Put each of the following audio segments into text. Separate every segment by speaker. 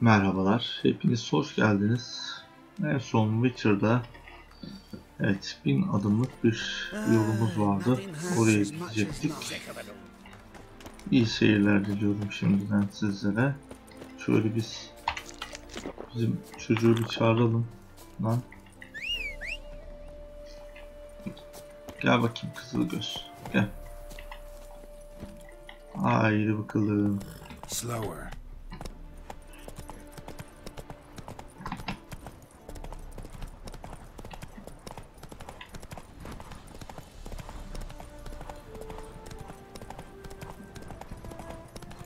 Speaker 1: Merhabalar, hepiniz hoş geldiniz. En son Witcher'da evet 1000 adımlık bir yolumuz vardı. Oraya gidecektik. İyi seyirler diliyorum şimdiden sizlere. Şöyle bizim çocuğu bir çağıralım. Lan. Gel bakayım Kızılgöz. Gel. Haydi bakalım.
Speaker 2: Slower.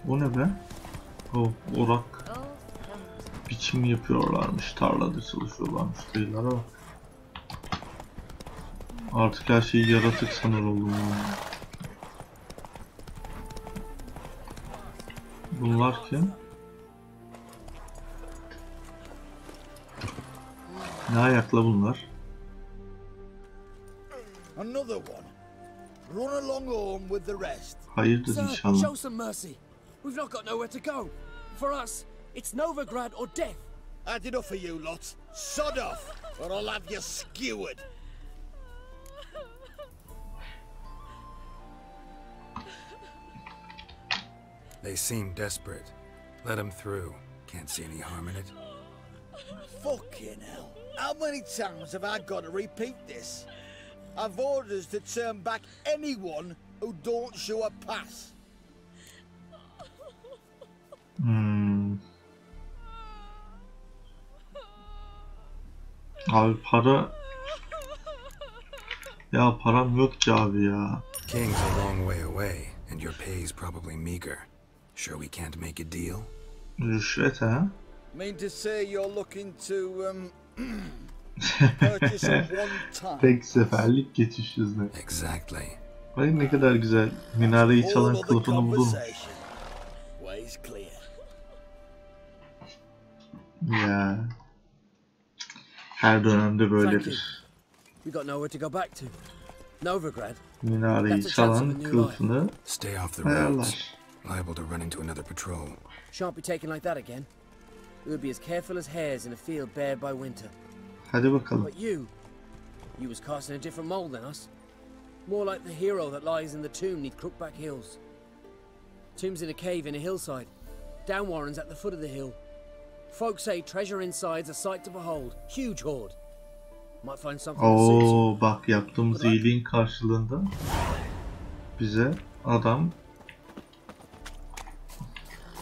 Speaker 1: O ne be? O orak biçimi yapıyorlarmış, tarlada çalışıyorlarmış değiller ama artık her şeyi yaratık sanır oldum yani. Bunlar kim? Ne ayakla bunlar?
Speaker 3: Another one. Run along home with the rest.
Speaker 1: Hayırdır inşallah.
Speaker 4: Show some mercy. We've not got nowhere to go. For us, it's Novigrad or death.
Speaker 3: Had enough of you lot. Sod off, or I'll have you skewered.
Speaker 2: They seem desperate. Let them through. Can't see any harm in it.
Speaker 3: Fucking hell. How many times have I got to repeat this? I've orders to turn back anyone who don't show a pass.
Speaker 1: Abi para... Ya param yok ki abi ya.
Speaker 2: King's a long way away, and your pay's probably meager. Sure we can't make a deal?
Speaker 1: Rüşvet ha?
Speaker 3: Mean to say you're looking to purchase a one-time?
Speaker 1: Tek seferlik geçiş hızlı.
Speaker 2: Exactly.
Speaker 1: Ay ne kadar güzel. Minareyi çalan kılıfını buldum.
Speaker 3: Ways clear.
Speaker 1: Ya. Her dönemde böyledir.
Speaker 4: We got nowhere to go back to. Novigrad.
Speaker 1: Minareyi çalan kılıfını
Speaker 2: Stay off the roads.
Speaker 1: ayarlar.
Speaker 2: Liable to run into another patrol.
Speaker 4: Shan't be taken like that again. We'll be as careful as hares in a field bared by winter.
Speaker 1: Hadi bakalım.
Speaker 4: But you was cast in a different mold than us. More like the hero that lies in the tomb neath Crookback Hills. Tomb's in a cave in a hillside. Down Warren's at the foot of the hill. Folks say treasure inside's a sight to behold. Huge hoard. Might find something that suits you.
Speaker 1: Oo bak yaptığımız iyiliğin karşılığında bize adam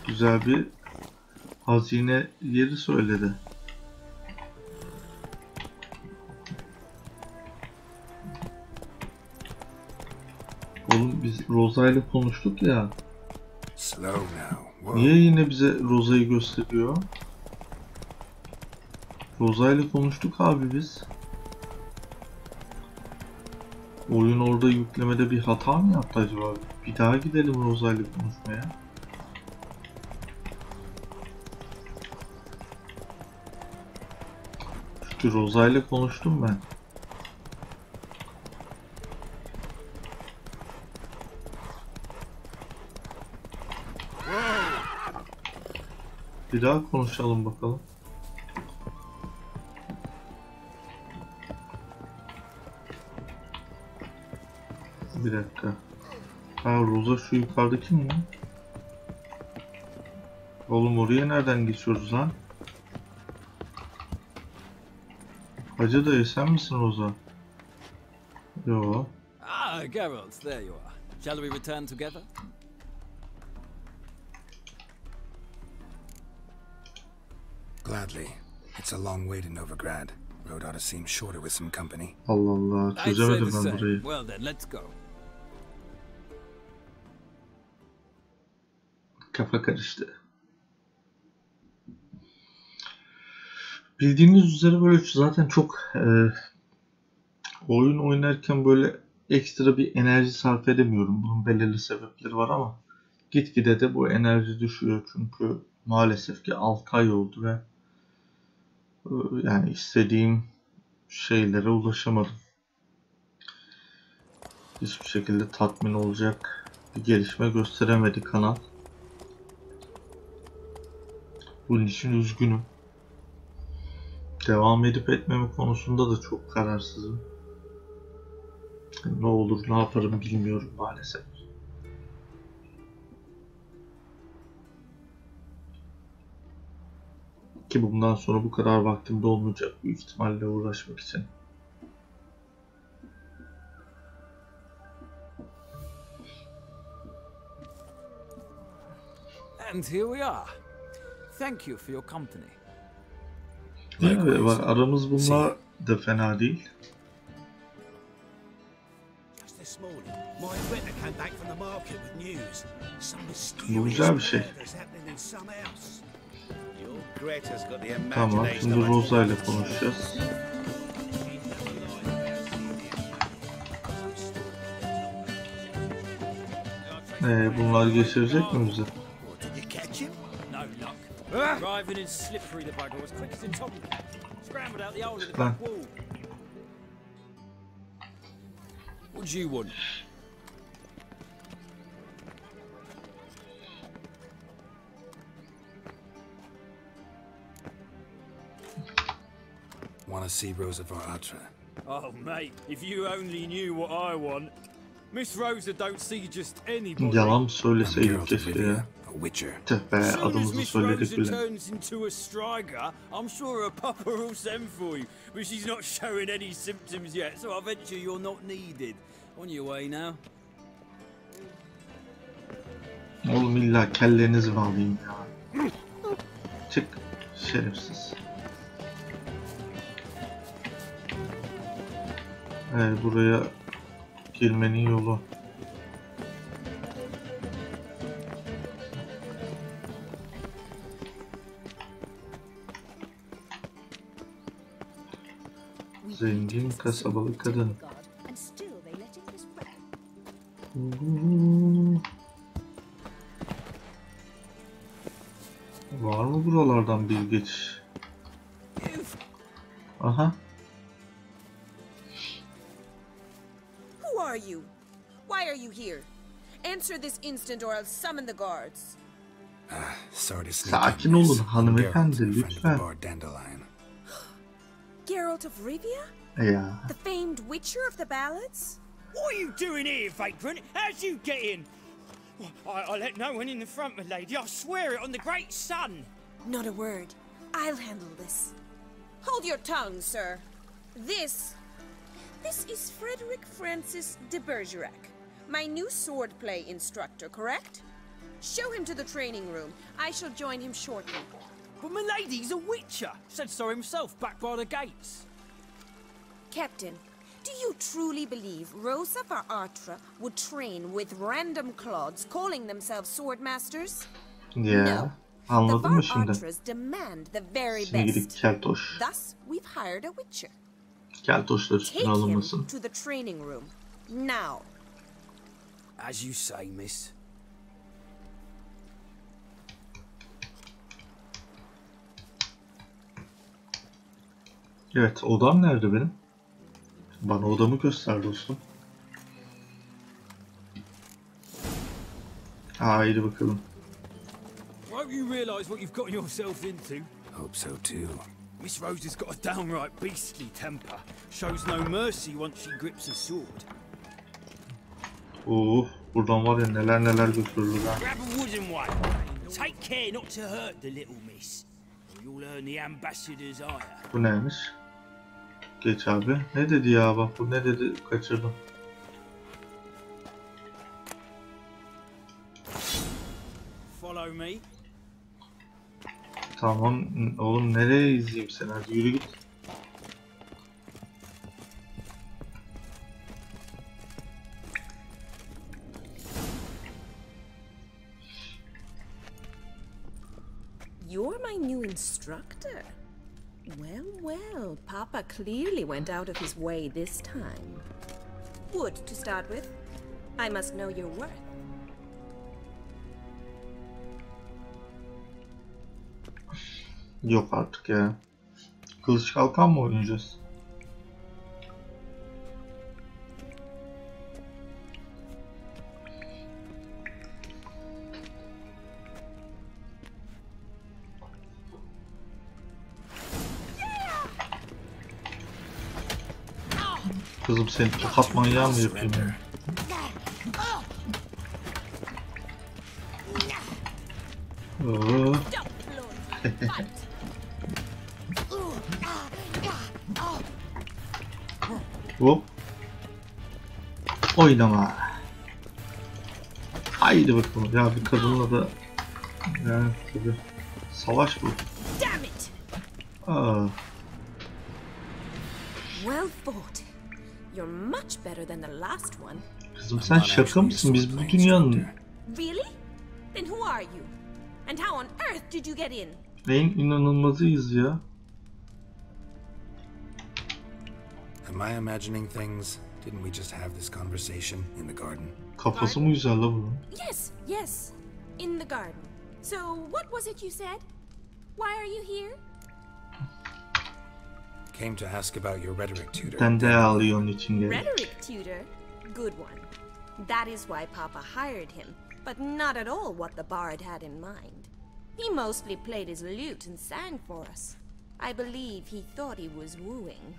Speaker 1: güzel bir hazine yeri söyledi. Oğlum biz Rosa ile konuştuk ya. Niye yine bize Rosa'yı gösteriyor? Rosa ile konuştuk abi biz. Oyun orada yüklemede bir hata mı yaptı acaba? Bir daha gidelim Rosa ile konuşmaya. Çünkü Rosa ile konuştum ben. Bir daha konuşalım bakalım. Bir dakika. Ha Rosa şu yukarıdaki mi? Oğlum oraya nereden geçiyoruz lan? Hacı dayı sen misin Rosa? Yo.
Speaker 5: Ah, Geralt, there you are. Shall we return together?
Speaker 2: Gladly. It's a long way to Novigrad. Road ought to seem shorter with some company.
Speaker 1: Allah Allah,
Speaker 5: I'd say
Speaker 1: çözemedim
Speaker 5: the
Speaker 1: ben
Speaker 5: same.
Speaker 1: burayı.
Speaker 5: Well then, let's go.
Speaker 1: Kafa karıştı. Bildiğiniz üzere böyle zaten çok oyun oynarken böyle ekstra bir enerji sarf edemiyorum. Bunun belirli sebepleri var ama gitgide de bu enerji düşüyor çünkü maalesef ki 6 ay oldu ve yani istediğim şeylere ulaşamadım. Hiçbir şekilde tatmin olacak bir gelişme gösteremedi kanal. Bunun için üzgünüm. Devam edip etmeme konusunda da çok kararsızım. Ne olur ne yaparım bilmiyorum maalesef. Ki bundan sonra bu kadar vaktim de olmayacak büyük ihtimalle uğraşmak için.
Speaker 5: And here we are. Thank you for your company.
Speaker 1: Evet, bak aramız bununla da fena değil. Bu güzel bir şey. Tamam, şimdi Rosa ile konuşacağız. Bunlar geçirecek mi bize? Lan.
Speaker 5: What do you want?
Speaker 2: Want to see Rosa Varatra?
Speaker 6: Oh, mate, if you only knew what I want. Miss Rosa don't see just anybody.
Speaker 1: Yalan söyleseydik keşke ya.
Speaker 2: A witcher.
Speaker 1: Tüh be, adımızı
Speaker 6: Miss
Speaker 1: söyledik
Speaker 6: Rosa
Speaker 1: bile.
Speaker 6: turns into a striker, I'm sure her papa will send for you, but she's not showing any symptoms yet, so I venture you're not needed.
Speaker 5: On your way now.
Speaker 1: Oğlum illa kellerinizi mi alayım ya? Çık şerefsiz. Evet, buraya girmenin yolu. Zengin kasabalı kadın. Var mı buralardan bir geçiş? Aha.
Speaker 7: Who are you? Why are you here? Answer this instant or I'll summon the guards.
Speaker 2: Sorry to sneak
Speaker 1: Sakin
Speaker 2: in,
Speaker 1: olun
Speaker 2: miss.
Speaker 1: hanımefendi,
Speaker 2: Geralt, friend of the
Speaker 1: lütfen.
Speaker 2: Bard Dandelion.
Speaker 7: Geralt of Rivia?
Speaker 1: Ya.
Speaker 7: The famed witcher of the ballads?
Speaker 6: What are you doing here, vagrant? How'd you get in? I let no one in the front, my lady, I swear it on the great sun.
Speaker 7: Not a word. I'll handle this. Hold your tongue, sir. This is Frederick Francis de Bergerac, my new swordplay instructor, correct? Show him to the training room. I shall join him shortly.
Speaker 6: But my lady's a witcher. Said so himself back by the gates.
Speaker 7: Captain, do you truly believe Rosa Varatra would train with random clods calling themselves sword masters?
Speaker 1: Ya.
Speaker 7: No.
Speaker 1: Anladın mı
Speaker 7: The
Speaker 1: şimdi?
Speaker 7: Varatras demand the very
Speaker 1: Şimdi gidip
Speaker 7: best.
Speaker 1: keltoş.
Speaker 7: Thus, we've hired a witcher.
Speaker 1: Keltoşlar
Speaker 7: Take
Speaker 1: üstüne
Speaker 7: him
Speaker 1: alınmasın.
Speaker 7: to the training room. Now.
Speaker 5: As you say, miss.
Speaker 1: Evet, odam nerede benim? Bana odamı göster dostum. Haydi bakalım.
Speaker 6: Won't you realise what you've gotten yourself into?
Speaker 2: Hope so too.
Speaker 6: Miss Rosa's got a downright beastly temper. Shows no mercy once she grips a sword.
Speaker 1: Buradan var ya neler neler götürülür ha.
Speaker 6: Grab a wooden one. Take care not to hurt the little miss, or you'll earn the ambassador's ire.
Speaker 1: Bu neymiş? Geç abi. Ne dedi ya, bak bu ne dedi, kaçırdım.
Speaker 6: Follow me.
Speaker 1: Tamam oğlum, nereye izleyeyim seni, hadi yürü git.
Speaker 7: You're my new instructor. Well, well, Papa clearly went out of his way this time. Wood, to start with. I must know your worth.
Speaker 1: Yok artık ya. Kılıç kalkan mı oynayacağız? Kızım seni tokat manyağı mı yapayım ya? Oo. Hop. Oynama. Haydi bakalım. Ya bir kadınla da yani tabii savaş bu. Aa.
Speaker 7: Well fought. You're much better than the last one.
Speaker 1: Kızım sen şaka mısın? Biz bu dünyanın
Speaker 7: Really? Then who are you? And how on earth did you get in?
Speaker 1: en inanılmazıyız ya.
Speaker 2: Am I imagining things? Didn't we just have this conversation in the garden?
Speaker 1: Kafası mı güzel la bunun?
Speaker 7: Yes, yes. In the garden. So, what was it you said? Why are you here?
Speaker 2: Came to ask about your rhetoric tutor.
Speaker 1: Ben de alıyor onun için geldim.
Speaker 7: Rhetoric tutor? Good one. That is why Papa hired him, but not at all what the bard had in mind. He mostly played his lute and sang for us. I believe he thought he was wooing.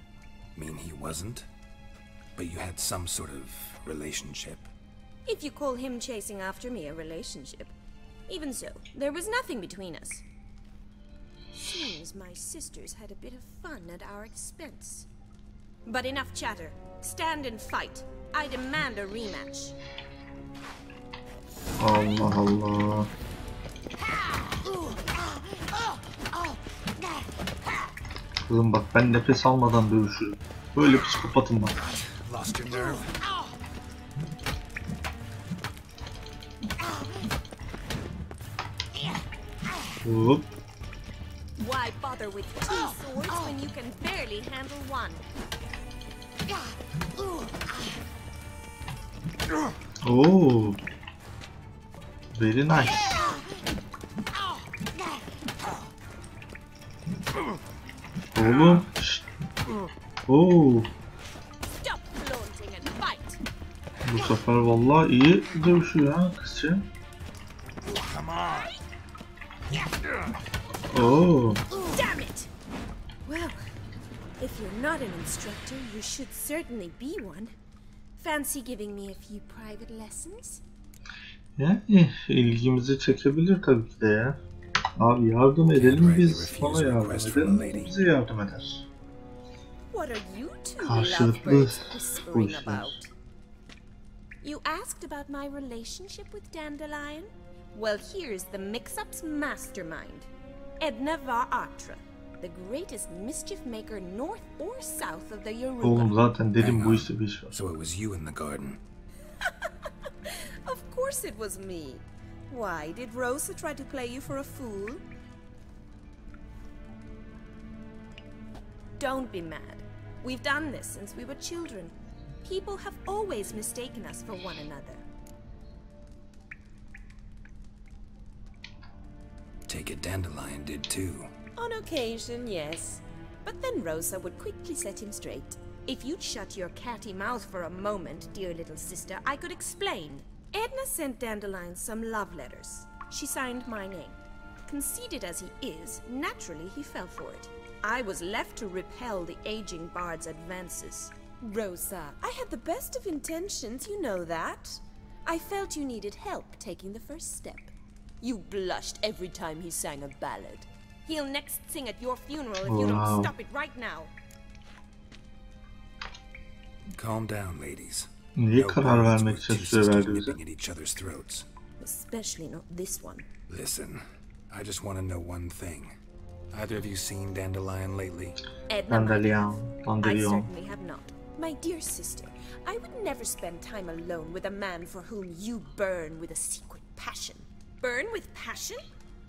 Speaker 2: Mean he wasn't? But you had some sort of relationship.
Speaker 7: If you call him chasing after me a relationship. Even so, there was nothing between us. Seems my sisters had a bit of fun at our expense. But enough chatter. Stand and fight. I demand a rematch.
Speaker 1: Allah Allah. Kızım bak ben nefes almadan dövüşürüm. Böyle psikopatım var.
Speaker 2: Lost your nerve?
Speaker 1: Hop.
Speaker 7: Why bother with two swords when you can barely handle one?
Speaker 1: Oo. Very nice. Oğlum. Şşt. Oo.
Speaker 7: Stop flaunting and fight.
Speaker 1: Bu sefer vallahi iyi dövüşüyor ha kızcı. Oo.
Speaker 7: Damn it! Well, if you're not an instructor, you should certainly be one. Fancy giving me a few private lessons?
Speaker 1: Yani ilgimizi çekebilir tabii ki de ya. Abi yardım edelim biz ona yardım edelim bize yardım eder.
Speaker 7: What are you two
Speaker 1: Karşılıklı
Speaker 7: lovebirds
Speaker 1: bu
Speaker 7: whispering
Speaker 1: işler.
Speaker 7: about? You asked about my relationship with Dandelion? Well, here's the mix-up's mastermind. Edna Varatra, the greatest mischief maker north or south of the Yoruba.
Speaker 1: Oğlum zaten dedim bu işte bir iş var.
Speaker 2: So it was you in the garden.
Speaker 7: Of course it was me. Why, did Rosa try to play you for a fool? Don't be mad. We've done this since we were children. People have always mistaken us for one another.
Speaker 2: Take it Dandelion did too.
Speaker 7: On occasion, yes. But then Rosa would quickly set him straight. If you'd shut your catty mouth for a moment, dear little sister, I could explain. Edna sent Dandelion some love letters. She signed my name. Conceited as he is, naturally he fell for it. I was left to repel the aging bard's advances. Rosa, I had the best of intentions, you know that. I felt you needed help taking the first step. You blushed every time he sang a ballad. He'll next sing at your funeral if you don't stop it right now.
Speaker 2: Calm down, ladies.
Speaker 1: Niye karar vermek için süre verdi bize?
Speaker 2: At each other's throats.
Speaker 7: Especially not this one.
Speaker 2: Listen, I just want to know one thing. Either of you seen Dandelion lately?
Speaker 7: Edna,
Speaker 1: Dandelion,
Speaker 7: I
Speaker 1: Dandelion.
Speaker 7: certainly have not. My dear sister, I would never spend time alone with a man for whom you burn with a secret passion. Burn with passion?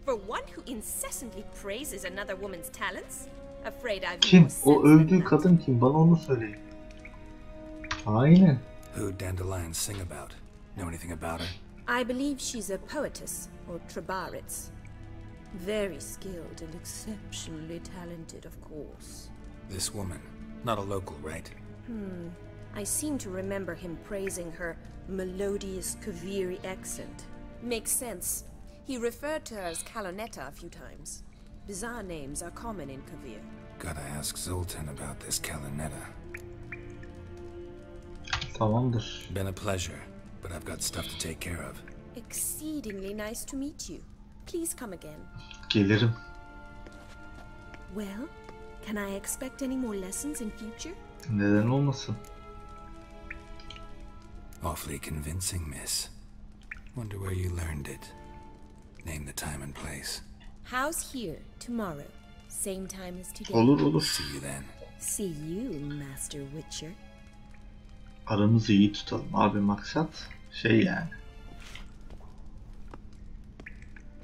Speaker 7: For one who incessantly praises another woman's talents? Afraid I've
Speaker 1: Kim?
Speaker 7: more sense
Speaker 1: O
Speaker 7: than
Speaker 1: öldüğü
Speaker 7: that.
Speaker 1: kadın kim? Bana onu söyleyin. Aynen.
Speaker 2: Who'd Dandelion sing about? Know anything about her?
Speaker 7: I believe she's a poetess, or trabaritz. Very skilled and exceptionally talented, of course.
Speaker 2: This woman, not a local, right?
Speaker 7: I seem to remember him praising her melodious Kaviri accent. Makes sense. He referred to her as Kalonetta a few times. Bizarre names are common in Kavir.
Speaker 2: Gotta ask Zoltan about this Kalinetta.
Speaker 1: Tamamdır.
Speaker 2: Been a pleasure, but I've got stuff to take care of.
Speaker 7: Exceedingly nice to meet you. Please come again.
Speaker 1: Gelirim.
Speaker 7: Well, can I expect any more lessons in future?
Speaker 1: Neden olmasın?
Speaker 2: Awfully convincing, miss. Wonder where you learned it. Name the time and place.
Speaker 7: House here, tomorrow. Same time as today.
Speaker 1: Olur olur.
Speaker 2: See you then.
Speaker 7: See you, Master Witcher.
Speaker 1: Aramızı iyi tutalım. Abi maksat şey yani.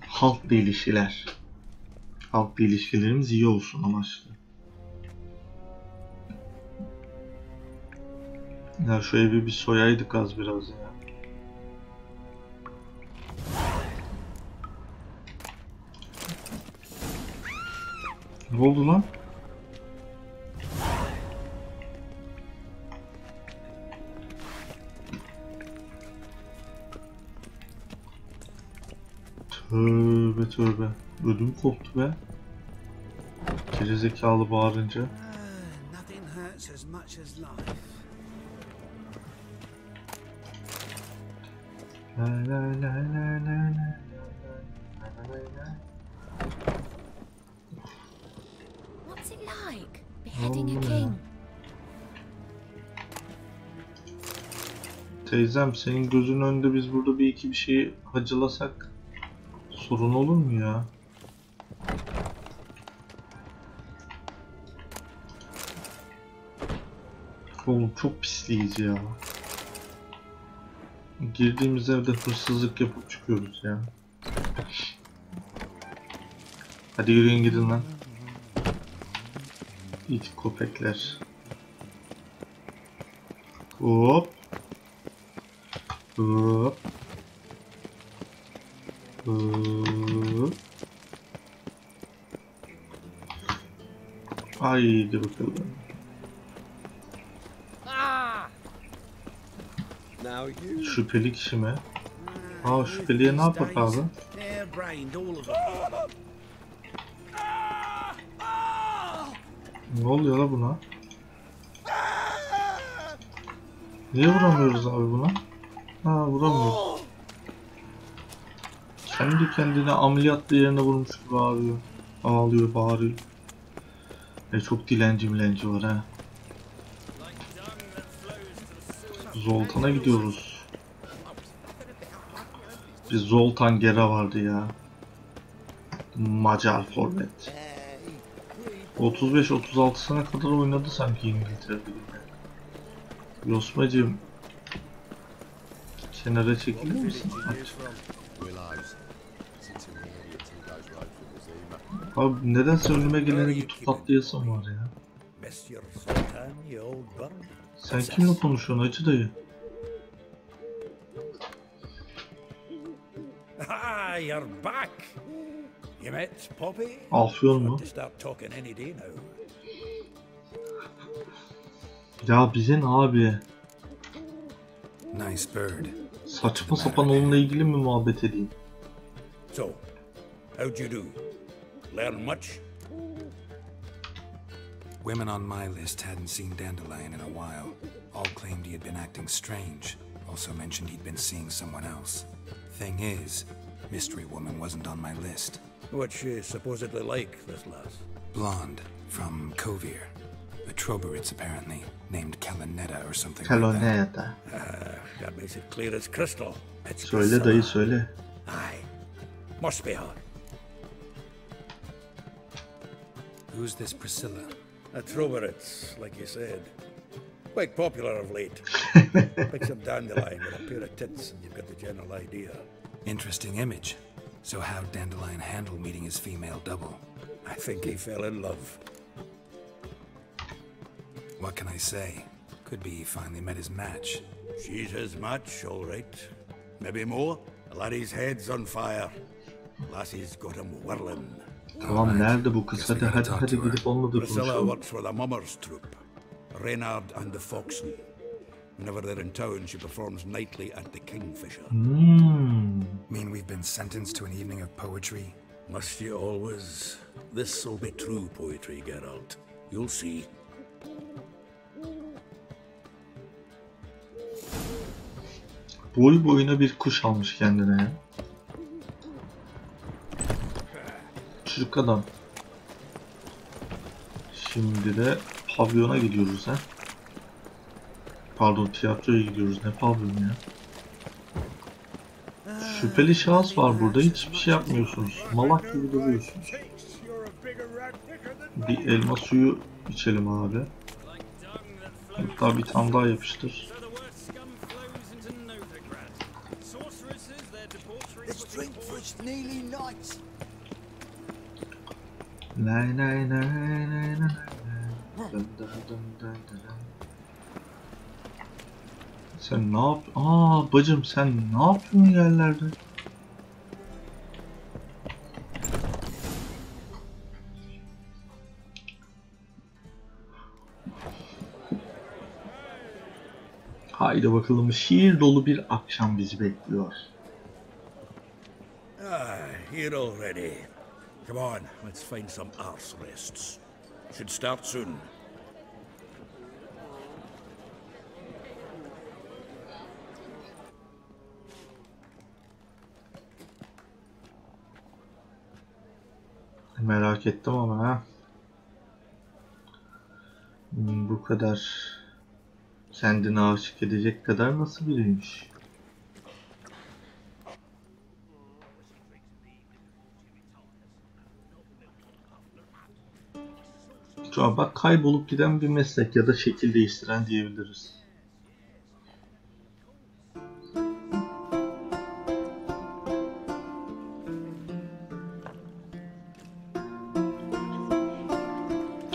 Speaker 1: Halkla ilişkiler. Halkla ilişkilerimiz iyi olsun amaçlı. Ya şu evi bir soyaydık az biraz ya. Ne oldu lan? Tövbe tövbe. Ödüm koptu be. Gerizekalı bağırınca.
Speaker 3: Nothing hurts as much as life.
Speaker 1: La la la la la la la la.
Speaker 7: What's it like, beheading a
Speaker 1: Oh.
Speaker 7: king?
Speaker 1: Teyzem senin gözünün önünde biz burada bir iki bir şeyi hacılasak sorun olur mu ya? Oğlum çok pisliyiz ya. Girdiğimiz evde hırsızlık yapıp çıkıyoruz ya. Hadi yürüyün gidin lan. İt köpekler. Hop. Hop. Hop. Haydi bakalım. Şüpheli kişi mi? Aa şüpheliye ne yapak abi?
Speaker 3: Harebrained, all of them.
Speaker 1: Ne oluyor la buna? Niye vuramıyoruz abi buna? Ha vuramıyoruz. Kendi kendine ameliyatlı yerine vurmuş gibi ağrıyor. Ağlıyor, bağırıyor. Çok dilenci var ha. Zoltan'a gidiyoruz. Bir Zoltan Gera vardı ya. Macar forvet. 35-36'sına kadar oynadı sanki İngiltere'de. Yosmacığım kenara çekilir misin? Aç. Abi nedense önüme gelene bir tokatlayasım var ya.
Speaker 3: Monsieur Sultan, you old bum.
Speaker 1: Sen kimle konuşuyorsun hacı dayı?
Speaker 3: Ah, you're back. You met Poppy?
Speaker 1: Afyon mu?
Speaker 3: To start talking any day now.
Speaker 1: Ya bize ne abi?
Speaker 2: Nice bird.
Speaker 1: Saçma sapan onunla ilgili mi muhabbet edeyim?
Speaker 3: So, how'd you do? Learn much?
Speaker 2: Women on my list hadn't seen Dandelion in a while. All claimed he had been acting strange. Also mentioned he'd been seeing someone else. Thing is, Mystery Woman wasn't on my list.
Speaker 3: What's she supposedly like, this lass?
Speaker 2: Blonde, from Kovier. A Troberitz, apparently, named Kalanetta or something like that.
Speaker 1: Kaloneta.
Speaker 3: That makes it clear as crystal. It's
Speaker 1: Söyle dayı söyle.
Speaker 3: Aye. Must be her.
Speaker 2: Who's this Priscilla?
Speaker 3: A Troberitz, like you said. Quite popular of late. Pick some dandelion with a pair of tits and you've got the general idea.
Speaker 2: Interesting image. So how'd Dandelion handle meeting his female double?
Speaker 3: I think he fell in love.
Speaker 2: What can I say? Could be he finally met his match.
Speaker 3: She's his match, all right. Maybe more. The laddie's head's on fire. Lassie's got him whirling.
Speaker 1: Tamam nerede bu kız? Hadi gidip onunla da
Speaker 3: Priscilla
Speaker 1: konuşalım.
Speaker 3: works for the Mummers troupe. Reynard and the Foxen. Whenever they're in town, she performs nightly at the Kingfisher.
Speaker 2: Mean we've been sentenced to an evening of poetry?
Speaker 3: Must you always? This'll be true poetry, Geralt. You'll see.
Speaker 1: Boy boyuna bir kuş almış kendine ya. Çocuk adam. Şimdi de pavyona gidiyoruz ha. Pardon, tiyatroya gidiyoruz. Ne pavyonu ya? Şüpheli şahıs var burada. Hiçbir şey yapmıyorsunuz. Malak gibi duruyorsunuz. Bir elma suyu içelim abi. Hatta bir tane daha yapıştır. Nay nay nay nay nay. Sen ne yap? Aa bacım, sen ne yapıyorsun yerlerde? Haydi bakalım, şiir dolu bir akşam bizi bekliyor.
Speaker 8: Here already. Come on, let's find some arse rests. Should start soon.
Speaker 1: Merak ettim ama ha. Bu kadar kendini aşık edecek kadar nasıl biriymiş? Şu an bak, kaybolup giden bir meslek ya da şekil değiştiren diyebiliriz.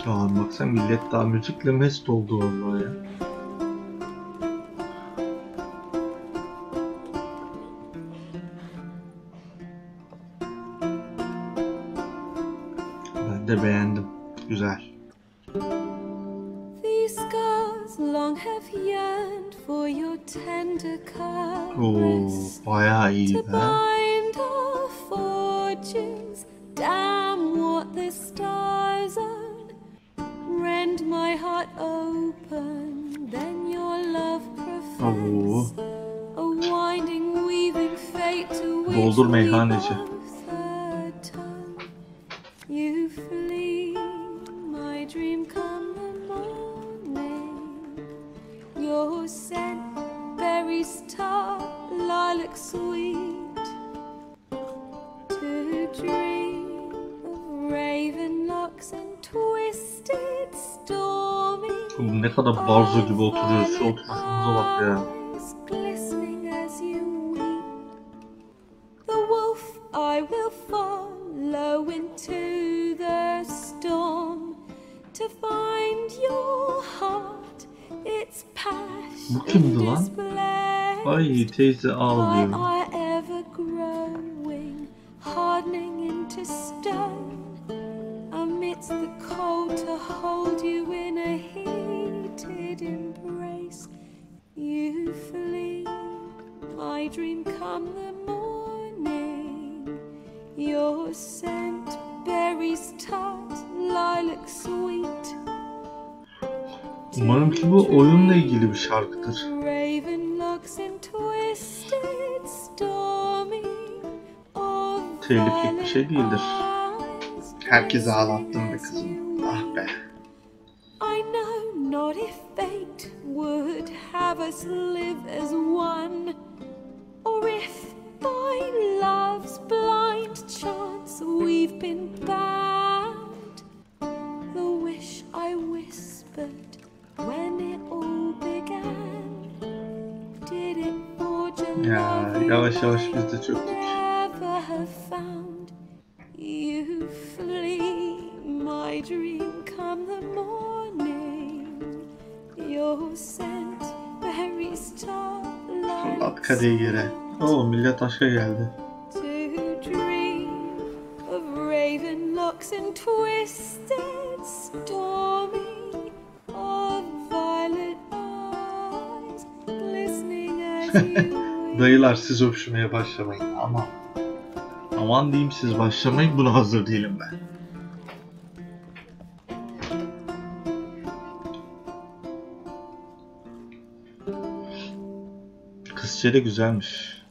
Speaker 1: Aa bak sen, millet daha müzikle mest oldu vallahi ya. Ben de beğendim. Güzel. Oo, bayağı iyi be. Oo. Doldur meyhaneci. Oğlum ne kadar barzo gibi oturuyoruz. Şu oturuşumuza bak ya. Bu kimdi lan? Ay teyze ağlıyor. Umarım ki bu oyunla ilgili bir şarkıdır. Tehlikeli bir şey değildir. Herkese ağlattım be kızım. Ah be. Ya yavaş yavaş biz de çöktük. At kadeyi yere. Oo, millet aşka geldi. Dayılar siz öpüşmeye başlamayın. Aman. Aman diyeyim, siz başlamayın, buna hazır değilim ben. Kız İngilizce de güzelmiş.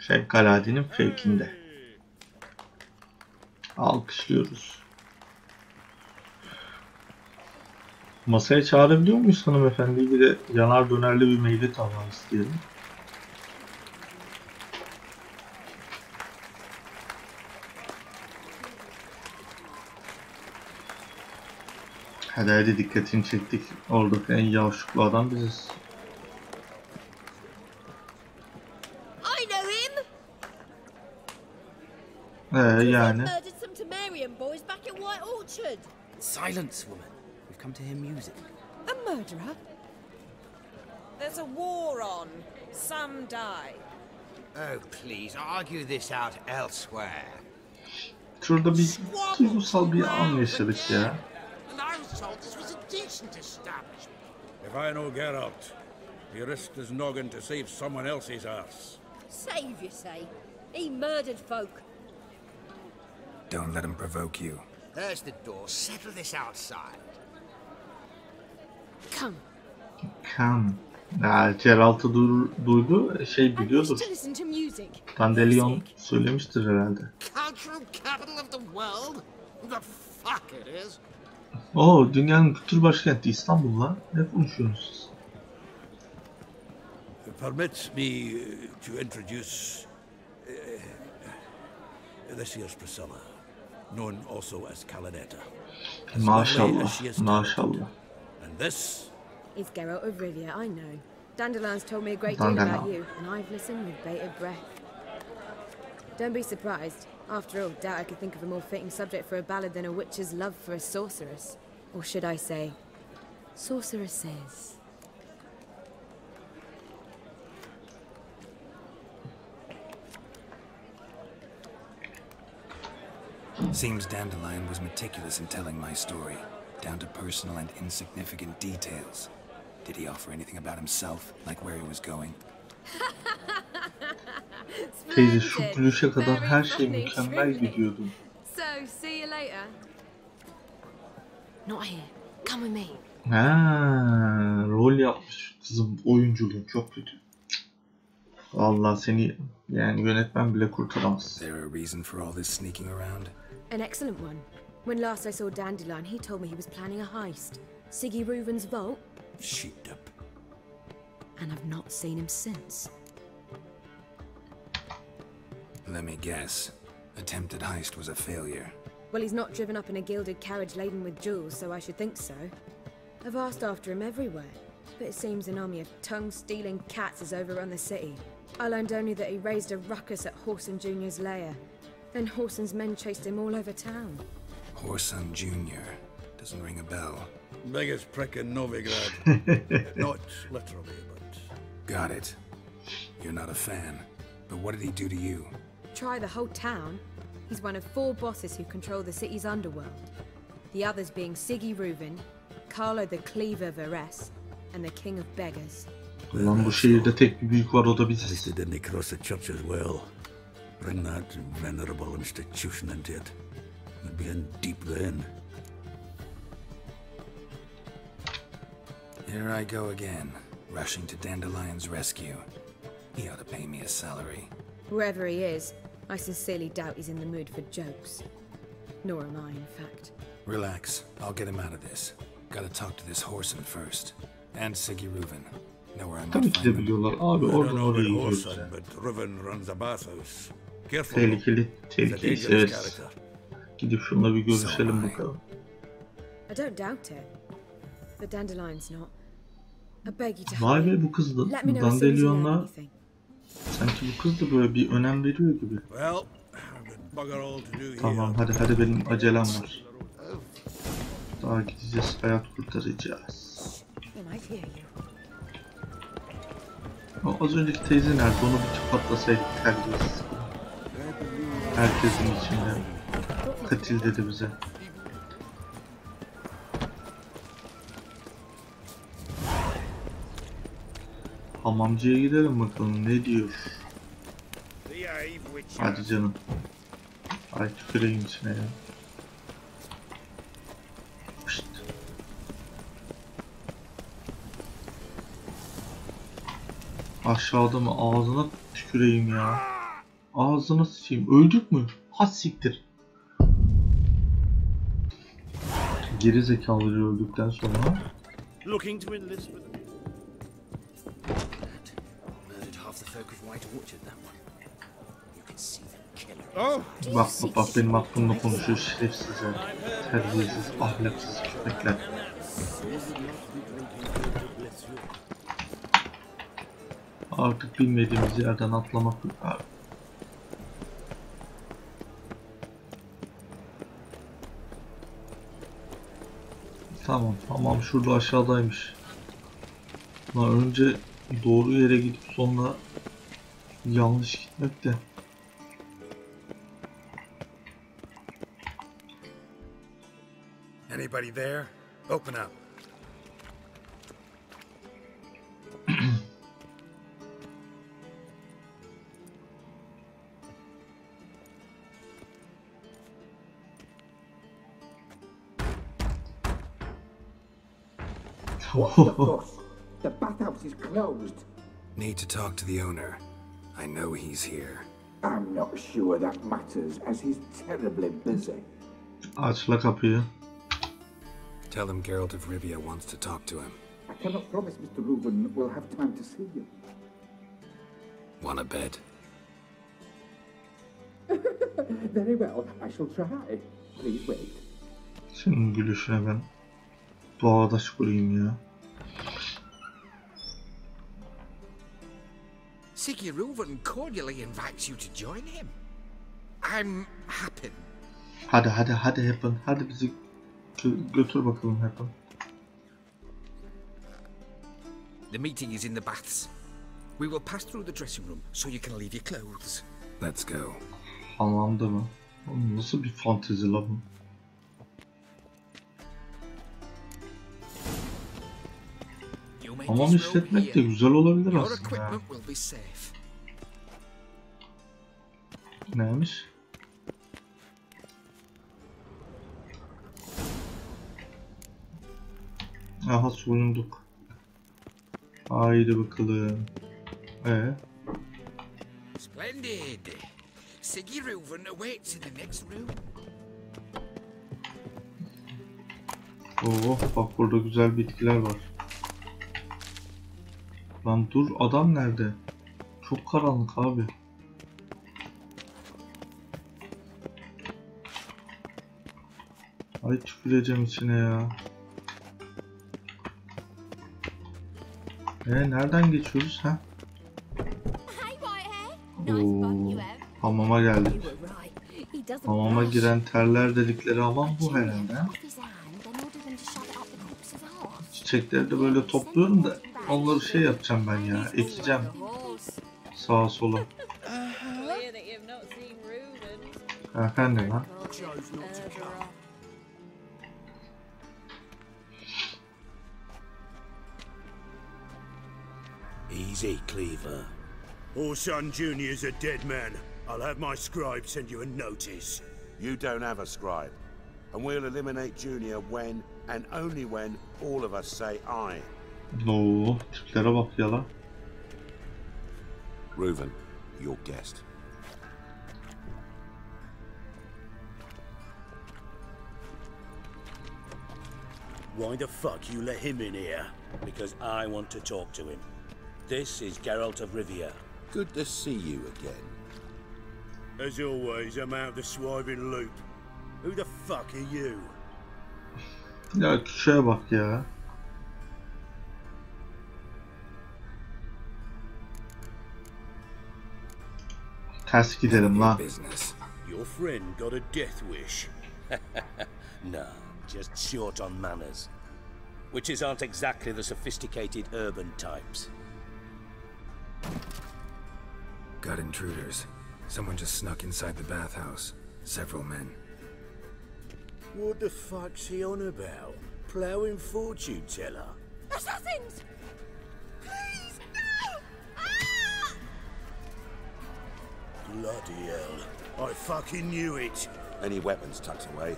Speaker 1: Fevkaladenin fevkinde. Alkışlıyoruz. Masaya çağırabiliyor muyuz hanımefendiyi? Bir de yanar dönerli bir meyve tabağı isteyelim. Hadi dikkatini çektik. Oradaki en yavşuklu adam biziz.
Speaker 7: I know him.
Speaker 1: Yani.
Speaker 7: Murdered some Temerian boys back at White Orchard.
Speaker 4: Silence, woman. We've come to hear music.
Speaker 7: A murderer? There's a war on. Some die.
Speaker 9: Oh, please, argue this out elsewhere.
Speaker 1: Şurada bir duygusal bir an yaşadık ya.
Speaker 9: And I was told this was a decent establishment.
Speaker 8: If I know Geralt, he risked his noggin to save someone else's arse.
Speaker 7: Save, you say? He murdered folk.
Speaker 2: Don't let him provoke you.
Speaker 9: There's the door. Settle this outside.
Speaker 7: Come.
Speaker 1: Kam. Ya Geralt'ı duydu, biliyordur.
Speaker 7: To listen to music.
Speaker 1: Dandelion söylemiştir herhalde.
Speaker 9: Cultural capital of the world? The fuck it is.
Speaker 1: Dünyanın kültür başkenti İstanbul lan. Ne konuşuyorsunuz siz?
Speaker 8: Permit me to introduce this here's Priscilla, known also as Calinetta.
Speaker 1: Maşallah, maşallah.
Speaker 8: And this
Speaker 10: is Geralt of Rivia, I know. Dandelion's told me a great deal about you, and I've listened with bated breath. Don't be surprised. After all, doubt I could think of a more fitting subject for a ballad than a witch's love for a sorceress. Or should I say, sorceresses.
Speaker 2: Seems Dandelion was meticulous in telling my story, down to personal and insignificant details. Did he offer anything about himself, like where he was going?
Speaker 1: Teyze şu gülüşe kadar her şey mükemmel gidiyordu.
Speaker 10: So, see you later. Not here. Come with me.
Speaker 1: Rol yapmış kızım, oyunculuğu çok kötü. Vallahi seni yani yönetmen bile kurtaramaz.
Speaker 2: There a reason for all this sneaking around?
Speaker 10: An excellent one. When last I saw Dandelion, he told me he was planning a heist. Siggy Reuven's vault.
Speaker 8: sheeped up.
Speaker 10: And I've not seen him since.
Speaker 2: Let me guess. Attempted heist was a failure.
Speaker 10: Well, he's not driven up in a gilded carriage laden with jewels, so I should think so. I've asked after him everywhere, but it seems an army of tongue-stealing cats has overrun the city. I learned only that he raised a ruckus at Whoreson Jr.'s lair. Then Whoreson's men chased him all over town.
Speaker 2: Whoreson Jr. Doesn't ring a bell.
Speaker 8: Biggest prick in Novigrad. Not literally, but...
Speaker 2: Got it. You're not a fan. But what did he do to you?
Speaker 10: Try the whole town. He's one of 4 bosses who control the city's underworld. The others being Siggy Reuven, Carlo the Cleaver Varese, and the King of Beggars.
Speaker 1: Lan bu şehirde tek bir büyük var, o da biziz.
Speaker 8: They didn't cross the church as well. Bring that venerable institution into it. We'd be in deep then.
Speaker 2: Here I go again, rushing to Dandelion's rescue. He ought to pay me a salary.
Speaker 10: Wherever he is, I sincerely doubt he's in the mood for jokes. Nor am I, in fact.
Speaker 2: Relax, I'll get him out of this. Gotta talk to this Whoreson first. And Siggy Reuven. Know where I might
Speaker 1: Tabii ki de
Speaker 2: find them.
Speaker 1: biliyorlar abi,
Speaker 8: I don't
Speaker 1: oradan
Speaker 8: know
Speaker 1: oraya
Speaker 8: about
Speaker 1: gidiyoruz
Speaker 8: Whoreson,
Speaker 1: yani.
Speaker 8: but Reuven runs a bathhouse. Careful.
Speaker 1: Tehlikeli,
Speaker 8: He's a
Speaker 1: tehlikeli
Speaker 8: dangerous
Speaker 1: severiz.
Speaker 8: character.
Speaker 1: Gidip şununla bir görüşelim bakalım.
Speaker 10: I don't doubt it. But Dandelion's not. I beg you to
Speaker 1: Vay
Speaker 10: hurry.
Speaker 1: be, bu kız da
Speaker 10: Let me know as soon as you know
Speaker 1: Dandelion'la
Speaker 10: anything.
Speaker 1: sanki bu kız da böyle bir önem veriyor gibi.
Speaker 8: Well, I've got bugger all to do
Speaker 1: Tamam,
Speaker 8: here.
Speaker 1: hadi benim acelem var. Daha gideceğiz, hayat kurtaracağız.
Speaker 10: He might hear you.
Speaker 1: O az önceki teyze nerede? Onu bir patlasaydık terbiyesiz. Herkesin içinde. Katil dedi bize. Hamamcıya gidelim bakalım ne diyor. Hadi canım. Ay tüküreyim içine ya. Pişt. Aşağıda mı? Ağzına tüküreyim ya. Ağzına sıçayım. Öldük mü? Ha siktir. Geri zekalıları öldükten sonra.
Speaker 8: Looking to enlist with them.
Speaker 4: Murdered half the folk of White Orchard, that one. You can see them killer.
Speaker 8: Oh!
Speaker 1: Bak benim hakkımda konuşuyor şerefsizler. Terbiyesiz, ahlaksız köpekler. Artık bilmediğimiz yerden atlamak yok abi. Tamam şurada aşağıdaymış. Lan önce doğru yere gidip sonra yanlış gitmek de.
Speaker 8: Anybody there? Open up.
Speaker 11: What's the fuss? The bathhouse is closed.
Speaker 2: Need to talk to the owner. I know he's here.
Speaker 11: I'm not sure that matters, as he's terribly busy.
Speaker 1: Açla kapıyı.
Speaker 2: Tell him Geralt of Rivia wants to talk to him.
Speaker 11: I cannot promise Mr. Reuben will have time to see you.
Speaker 2: Want a bed?
Speaker 11: Very well, I shall try. Please wait.
Speaker 1: Senin gülüşüne ben doğadaş kurayım ya.
Speaker 9: Siggy Reuben cordially invites you to join him. I'm happy.
Speaker 1: Hadi Happen. Hadi bizi götür bakalım Happen.
Speaker 9: The meeting is in the baths. We will pass through the dressing room so you can leave your clothes.
Speaker 2: Let's go.
Speaker 1: Hamamda mı? Oğlum nasıl bir fantezi la bu? Hamam işletmek de güzel olabilir aslında. Neymiş? Aha soyunduk. Haydi bakalım.
Speaker 9: Splendid. Siggy Reuben awaits in the next room.
Speaker 1: Oh bak burada güzel bitkiler var. Lan dur adam nerede? Çok karanlık abi. Ay tüküreceğim içine ya. Nereden geçiyoruz ha? Oo, hamama geldik. Hamama giren terler dedikleri hamam bu herhalde. Çiçekleri de böyle topluyorum da onları şey yapacağım ben ya, ekeceğim sağa sola. Efendim ha?
Speaker 8: Easy, Cleaver. Orson Jr.'s a dead man. I'll have my scribe send you a notice.
Speaker 12: You don't have a scribe. And we'll eliminate Junior when, and only when, all of us say aye.
Speaker 1: No, tiplere bak ya la.
Speaker 12: Reuben, your guest.
Speaker 8: Why the fuck you let him in here?
Speaker 13: Because I want to talk to him. This is Geralt of Rivia.
Speaker 12: Good to see you again.
Speaker 8: As always, I'm out the swiving loop. Who the fuck are you?
Speaker 1: Ya şuraya bak ya. Ters gidelim lan.
Speaker 8: Your friend got a death wish.
Speaker 13: No, just short on manners. Witches aren't exactly the sophisticated urban types.
Speaker 2: Got intruders. Someone just snuck inside the bathhouse. Several men.
Speaker 8: What the fuck's he on about? Ploughing fortune teller?
Speaker 7: Assassins! Please, no! Ah!
Speaker 8: Bloody hell. I fucking knew it.
Speaker 12: Any weapons tucked away?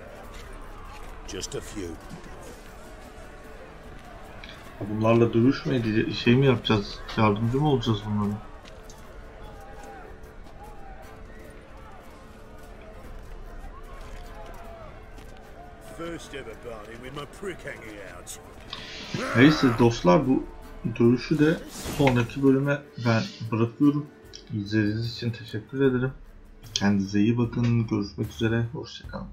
Speaker 8: Just a few.
Speaker 1: Bunlarla dövüş mü edeceğiz? Şey mi yapacağız? Yardımcı mı olacağız bunlara? Neyse dostlar, bu dövüşü de sonraki bölüme ben bırakıyorum. İzlediğiniz için teşekkür ederim. Kendinize iyi bakın. Görüşmek üzere. Hoşça kalın.